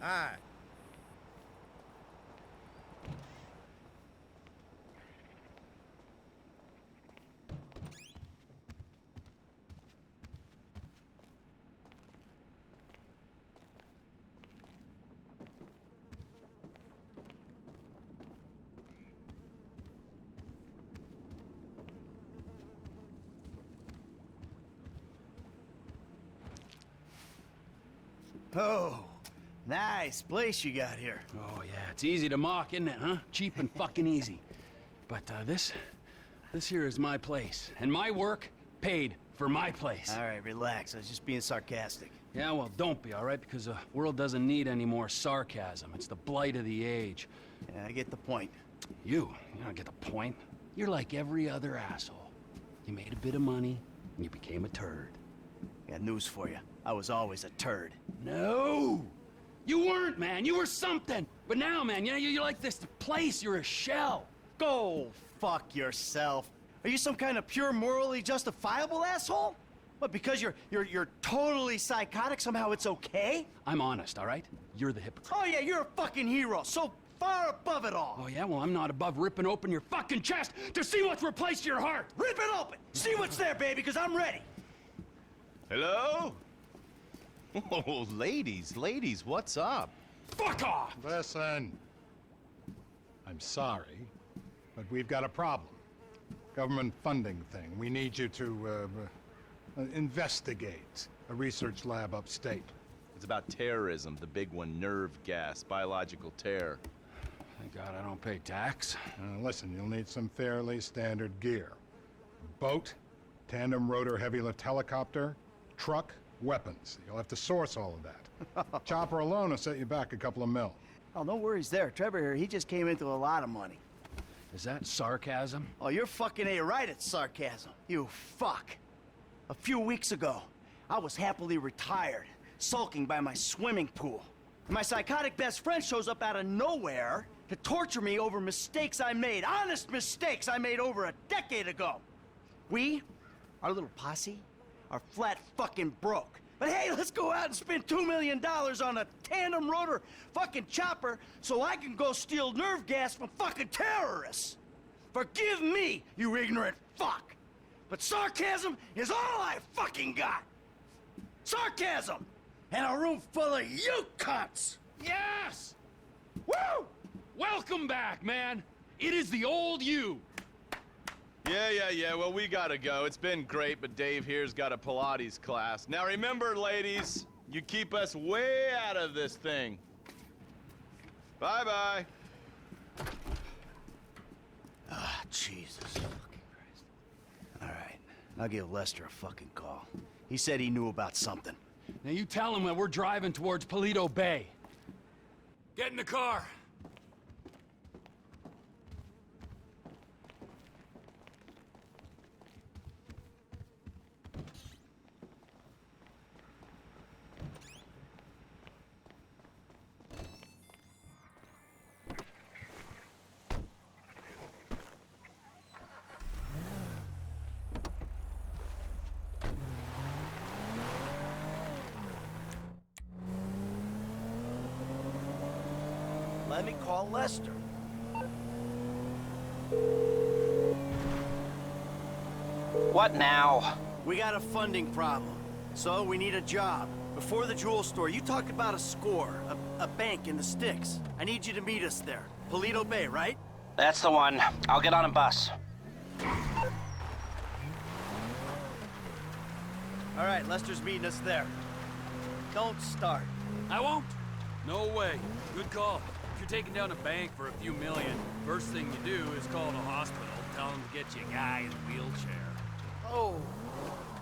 Alright. Oh, nice place you got here. Oh, yeah, it's easy to mock, isn't it, huh? Cheap and fucking easy. But, this here is my place. And my work paid for my place. All right, relax. I was just being sarcastic. Yeah, well, don't be, all right? Because the world doesn't need any more sarcasm. It's the blight of the age. Yeah, I get the point. You don't get the point. You're like every other asshole. You made a bit of money, and you became a turd. Got news for you. I was always a turd. No! You weren't, man. You were something. But now, man, you're like this place. You're a shell. Go fuck yourself. Are you some kind of pure morally justifiable asshole? What, because you're totally psychotic, somehow it's okay? I'm honest, all right? You're the hypocrite. Oh yeah, you're a fucking hero, so far above it all. Oh, yeah? Well, I'm not above ripping open your fucking chest to see what's replaced your heart. Rip it open! See what's there, baby, because I'm ready. Hello? Oh, ladies, what's up? Fuck off! Listen. I'm sorry, but we've got a problem. Government funding thing. We need you to, investigate a research lab upstate. It's about terrorism, the big one, nerve gas, biological terror. Thank God I don't pay tax. Listen, you'll need some fairly standard gear. Boat, tandem rotor heavy lift helicopter, truck, weapons. You'll have to source all of that. Chopper alone will set you back a couple of mil. Oh, no worries there. Trevor here, he just came into a lot of money. Is that sarcasm? Oh, you're fucking A-right at sarcasm. You fuck. A few weeks ago, I was happily retired, sulking by my swimming pool. My psychotic best friend shows up out of nowhere to torture me over mistakes I made, honest mistakes I made over a decade ago. Our little posse, are flat fucking broke. But hey, let's go out and spend $2 million on a tandem rotor fucking chopper so I can go steal nerve gas from fucking terrorists. Forgive me, you ignorant fuck. But sarcasm is all I fucking got. Sarcasm! And a room full of you cunts! Yes! Woo! Welcome back, man. It is the old you. Yeah, well, we gotta go. It's been great, but Dave here's got a Pilates class. Now remember, ladies, you keep us way out of this thing. Bye-bye. Ah, Jesus fucking Christ. All right, I'll give Lester a fucking call. He said he knew about something. Now you tell him that we're driving towards Paleto Bay. Get in the car. Let me call Lester. What now? We got a funding problem, so we need a job. Before the jewel store, you talked about a score, a bank in the sticks. I need you to meet us there. Paleto Bay, right? That's the one. I'll get on a bus. All right, Lester's meeting us there. Don't start. I won't. No way. Good call. If you're taking down a bank for a few million, first thing you do is call the hospital, tell them to get you a guy in a wheelchair. Oh,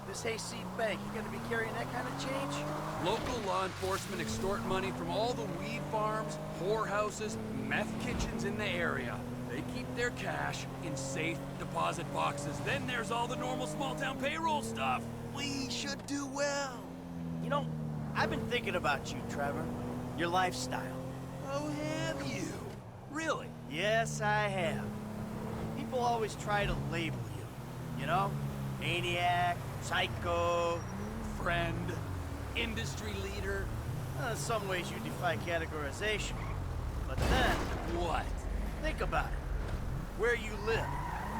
this hayseed bank, you gonna be carrying that kind of change? Local law enforcement extort money from all the weed farms, whorehouses, meth kitchens in the area. They keep their cash in safe deposit boxes. Then there's all the normal small-town payroll stuff. We should do well. You know, I've been thinking about you, Trevor. Your lifestyle. Oh, have you? Really? Yes, I have. People always try to label you. You know? Maniac, psycho. Friend, industry leader. In some ways you defy categorization. But then, What? think about it. Where you live.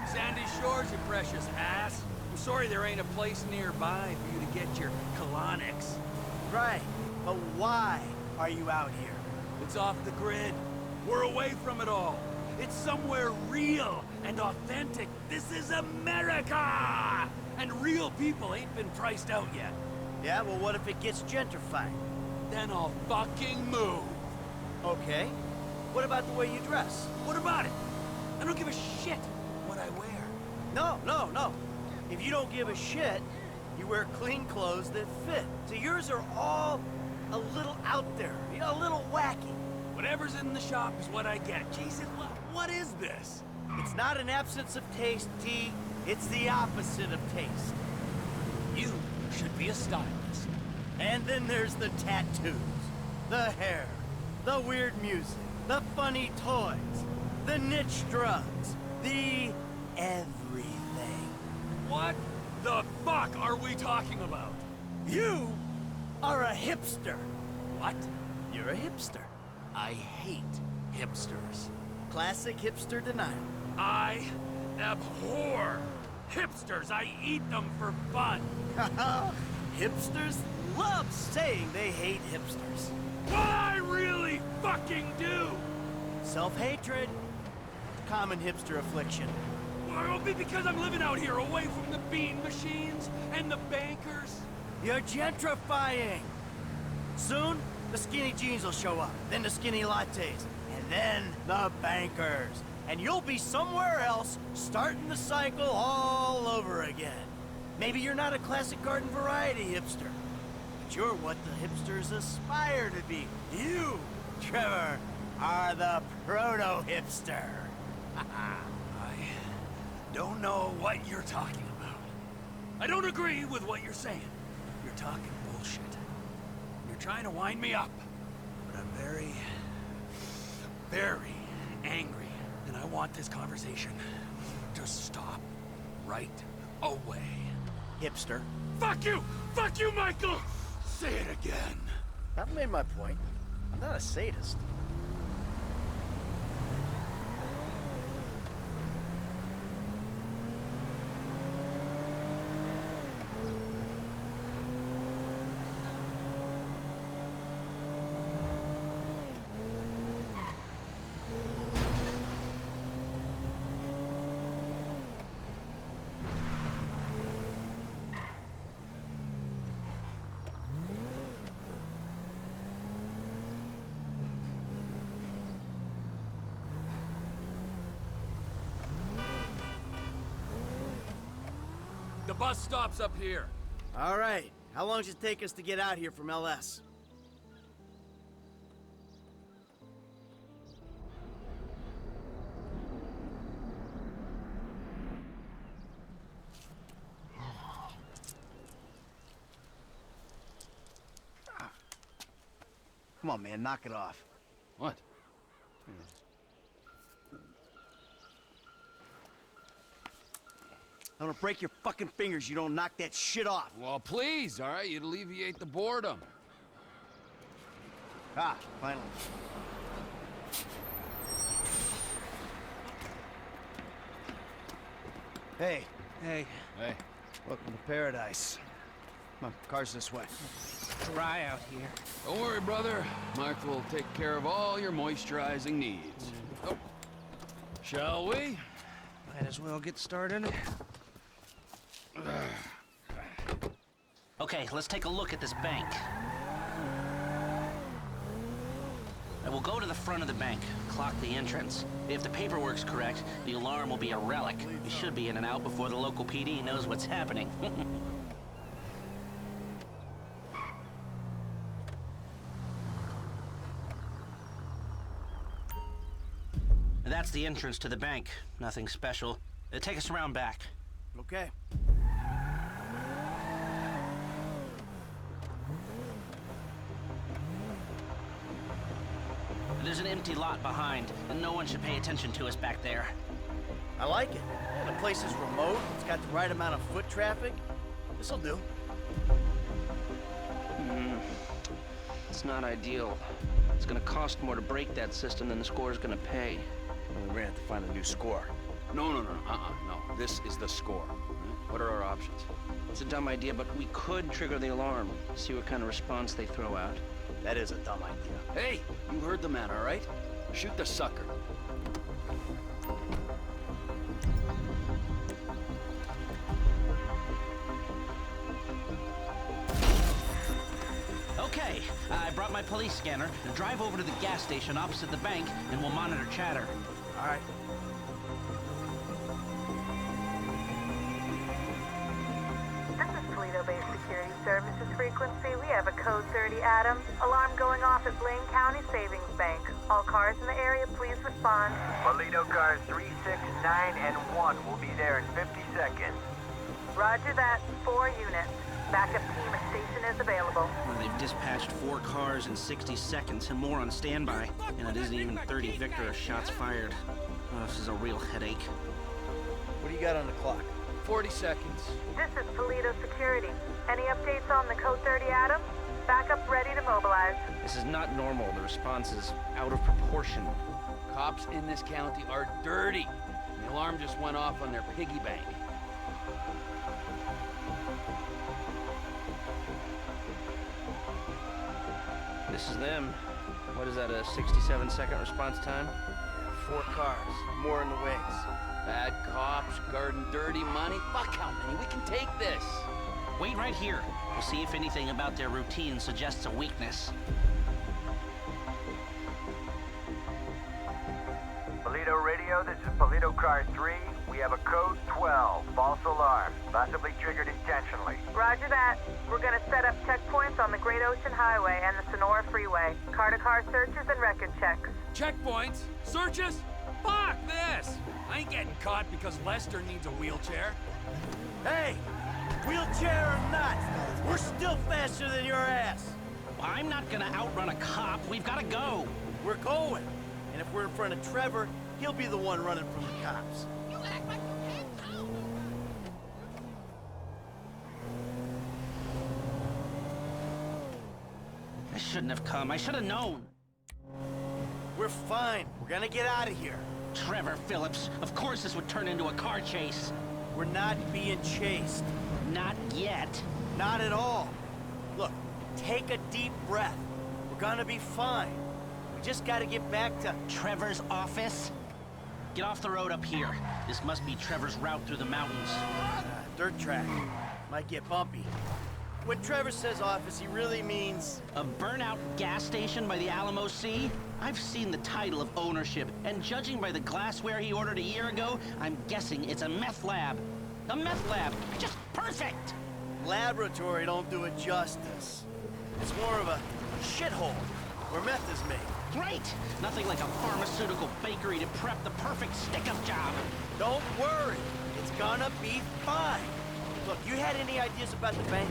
Sandy Shores, you precious ass. I'm sorry there ain't a place nearby for you to get your colonics. Right. But why are you out here? It's off the grid. We're away from it all. It's somewhere real and authentic. This is America! And real people ain't been priced out yet. Yeah, well, what if it gets gentrified? Then I'll fucking move. Okay. What about the way you dress? What about it? I don't give a shit what I wear. No. If you don't give a shit, you wear clean clothes that fit. So yours are all a little out there, you know, a little wacky. Whatever's in the shop is what I get. Jesus, what is this? It's not an absence of taste, T. It's the opposite of taste. You should be a stylist. And then there's the tattoos, the hair, the weird music, the funny toys, the niche drugs, the everything. What the fuck are we talking about? You are a hipster. What? You're a hipster. I hate hipsters. Classic hipster denial. I abhor hipsters. I eat them for fun. Hipsters love saying they hate hipsters. What I really fucking do. Self-hatred. Common hipster affliction. Well, it'll be because I'm living out here away from the bean machines and the bankers. You're gentrifying. Soon, the skinny jeans will show up, then the skinny lattes, and then the bankers. And you'll be somewhere else, starting the cycle all over again. Maybe you're not a classic garden variety hipster, but you're what the hipsters aspire to be. You, Trevor, are the proto-hipster. I don't know what you're talking about. I don't agree with what you're saying. You're talking bullshit. You're trying to wind me up. But I'm very, very angry. And I want this conversation to stop right away. Hipster. Fuck you! Fuck you, Michael! Say it again. I've made my point. I'm not a sadist. The bus stops up here. All right. How long does it take us to get out here from LS? Come on, man. Knock it off. What? I'm gonna break your fucking fingers. You don't knock that shit off. Well, please, all right? You'd alleviate the boredom. Ah, finally. Hey. Hey. Welcome to paradise. Come on, car's this way. Dry out here. Don't worry, brother. Mark will take care of all your moisturizing needs. Oh. Shall we? Might as well get started. Okay, let's take a look at this bank. I will go to the front of the bank, clock the entrance. If the paperwork's correct, the alarm will be a relic. We should be in and out before the local PD knows what's happening. That's the entrance to the bank. Nothing special. Take us around back. Okay. There's an empty lot behind, and no one should pay attention to us back there. I like it. The place is remote. It's got the right amount of foot traffic. This'll do. It's not ideal. It's gonna cost more to break that system than the score's gonna pay. Well, we're gonna have to find a new score. No. No. This is the score. What are our options? It's a dumb idea, but we could trigger the alarm. See what kind of response they throw out. That is a dumb idea. Hey, you heard the man, all right? Shoot the sucker. Okay, I brought my police scanner. Drive over to the gas station opposite the bank, and we'll monitor chatter. All right. This is Paleto-based security services frequency. We have a code 30 Adam. Alarm going off at Blaine County Savings Bank. All cars in the area, please respond. Paleto cars 3, 6, 9, and 1 will be there in 50 seconds. Roger that. 4 units. Backup team at station is available. Well, they've dispatched 4 cars in 60 seconds and more on standby. And it isn't even 30 Victor of shots fired. Oh, this is a real headache. What do you got on the clock? 40 seconds. This is Paleto Security. Any updates on the code 30 Adam? Backup ready to mobilize. This is not normal. The response is out of proportion. Cops in this county are dirty. The alarm just went off on their piggy bank. This is them. What is that, a 67-second response time? 4 cars. More in the wings. Bad cops, guarding dirty money. Fuck how many? We can take this. Wait right here. We'll see if anything about their routine suggests a weakness. Paleto radio, this is Paleto car 3. We have a code 12, false alarm, possibly triggered intentionally. Roger that. We're gonna set up checkpoints on the Great Ocean Highway and the Sonora Freeway. Car-to-car searches and record checks. Checkpoints? Searches? Fuck this! I ain't getting caught because Lester needs a wheelchair. Hey! Wheelchair or not, we're still faster than your ass. I'm not gonna outrun a cop. We've gotta go. We're going. And if we're in front of Trevor, he'll be the one running from the cops. I shouldn't have come. I should have known. We're fine. We're gonna get out of here. Trevor Phillips, of course this would turn into a car chase. We're not being chased. Not yet. Not at all. Look, take a deep breath. We're gonna be fine. We just gotta get back to... Trevor's office? Get off the road up here. This must be Trevor's route through the mountains. Dirt track. Might get bumpy. When Trevor says office, he really means... A burnout gas station by the Alamo Sea? I've seen the title of ownership, and judging by the glassware he ordered a year ago, I'm guessing it's a meth lab. A meth lab. Just perfect! Laboratory don't do it justice. It's more of a shithole where meth is made. Great! Nothing like a pharmaceutical bakery to prep the perfect stick-up job. Don't worry. It's gonna be fine. Look, you had any ideas about the bank?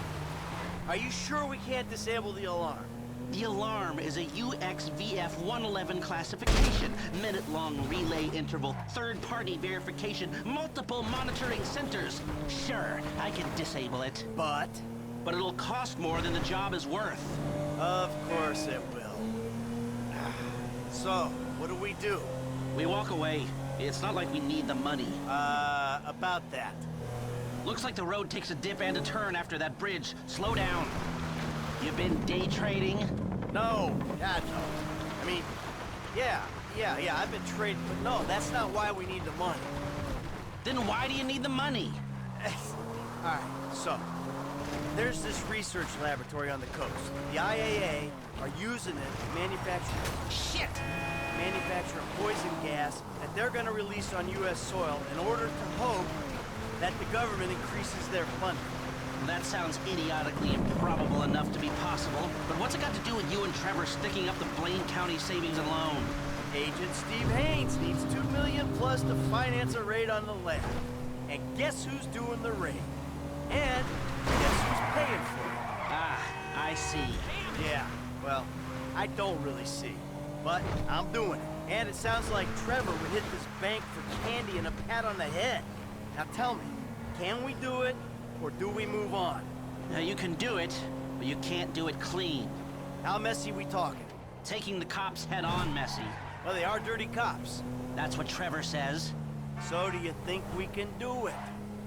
Are you sure we can't disable the alarm? The alarm is a UXVF 111 classification, minute-long relay interval, third-party verification, multiple monitoring centers. Sure, I can disable it. But it'll cost more than the job is worth. of course it will. So, what do? We walk away. It's not like we need the money. About that. Looks like the road takes a dip and a turn after that bridge. Slow down. You been day trading? No, God, no. I mean, yeah, I've been trading, but no, that's not why we need the money. Then why do you need the money? All right, so, there's this research laboratory on the coast. The IAA are using it to manufacture a poison gas that they're gonna release on U.S. soil in order to hope that the government increases their funding. That sounds idiotically improbable enough to be possible, but what's it got to do with you and Trevor sticking up the Blaine County Savings and Loan? Agent Steve Haynes needs $2 million plus to finance a raid on the lab. And guess who's doing the raid? And guess who's paying for it? Ah, I see. Yeah, well, I don't really see. But I'm doing it. And it sounds like Trevor would hit this bank for candy and a pat on the head. Now tell me, can we do it, or do we move on? Now you can do it, but you can't do it clean. How messy we talking? Taking the cops head on, Messy. Well, they are dirty cops. That's what Trevor says. So do you think we can do it?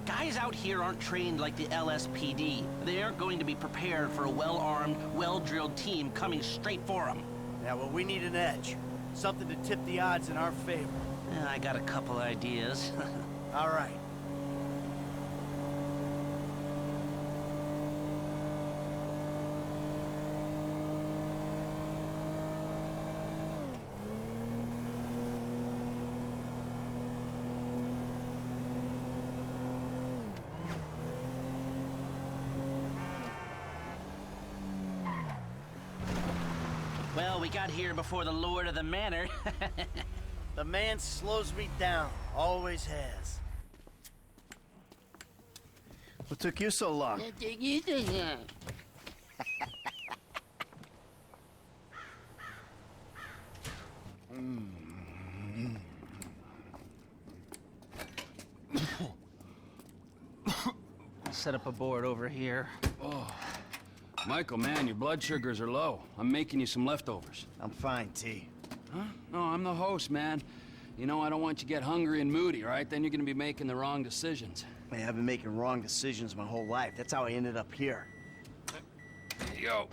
Guys out here aren't trained like the LSPD. They aren't going to be prepared for a well-armed, well-drilled team coming straight for them. Yeah, well, we need an edge. Something to tip the odds in our favor. I got a couple ideas. All right. Well, we got here before the lord of the manor. The man slows me down. Always has. What took you so long? Set up a board over here. Michael, man, your blood sugars are low. I'm making you some leftovers. I'm fine, T. Huh? No, I'm the host, man. You know, I don't want you to get hungry and moody, right? Then you're gonna be making the wrong decisions. Man, I've been making wrong decisions my whole life. That's how I ended up here. Here you go.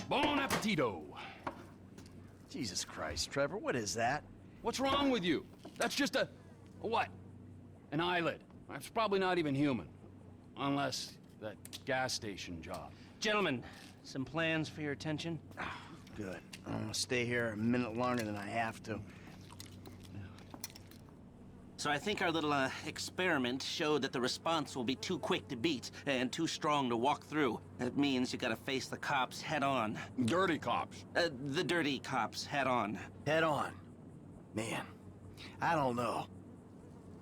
Bon appetito. Jesus Christ, Trevor, what is that? What's wrong with you? That's just a what? An eyelid. That's probably not even human. Unless that gas station job. Gentlemen, some plans for your attention? Good. I'm gonna stay here a minute longer than I have to. So I think our little experiment showed that the response will be too quick to beat and too strong to walk through. That means you gotta face the cops head on. Dirty cops. The dirty cops head on. Head on. Man, I don't know.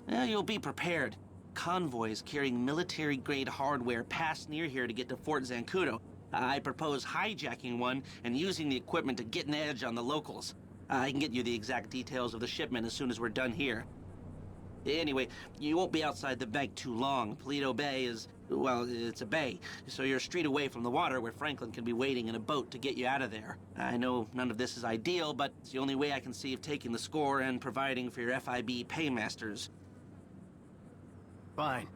You'll be prepared. Convoys carrying military-grade hardware pass near here to get to Fort Zancudo. I propose hijacking one and using the equipment to get an edge on the locals. I can get you the exact details of the shipment as soon as we're done here. Anyway, you won't be outside the bank too long. Paleto Bay is, well, it's a bay, so you're a street away from the water where Franklin can be waiting in a boat to get you out of there. I know none of this is ideal, but it's the only way I can see of taking the score and providing for your FIB paymasters. Fine.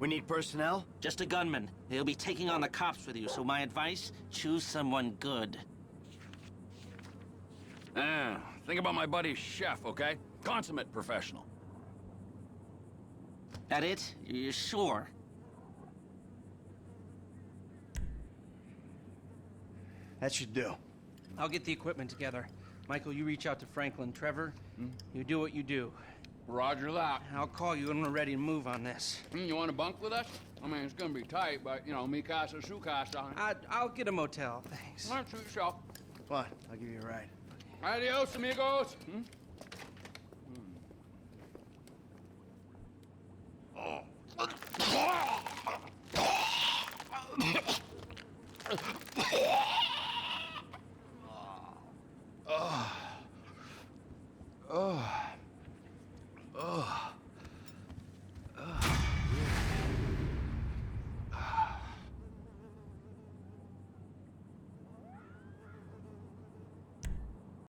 We need personnel? Just a gunman. He'll be taking on the cops with you, so my advice, choose someone good. Think about my buddy Chef, okay? Consummate professional. That it? You're sure? That should do. I'll get the equipment together. Michael, you reach out to Franklin. Trevor, you do what you do. Roger that. I'll call you when we're ready to move on this. You want to bunk with us? I mean, it's gonna be tight, but, you know, mi casa, su casa. I'll get a motel, thanks. All right, suit yourself. Fine, I'll give you a ride. Adios, amigos.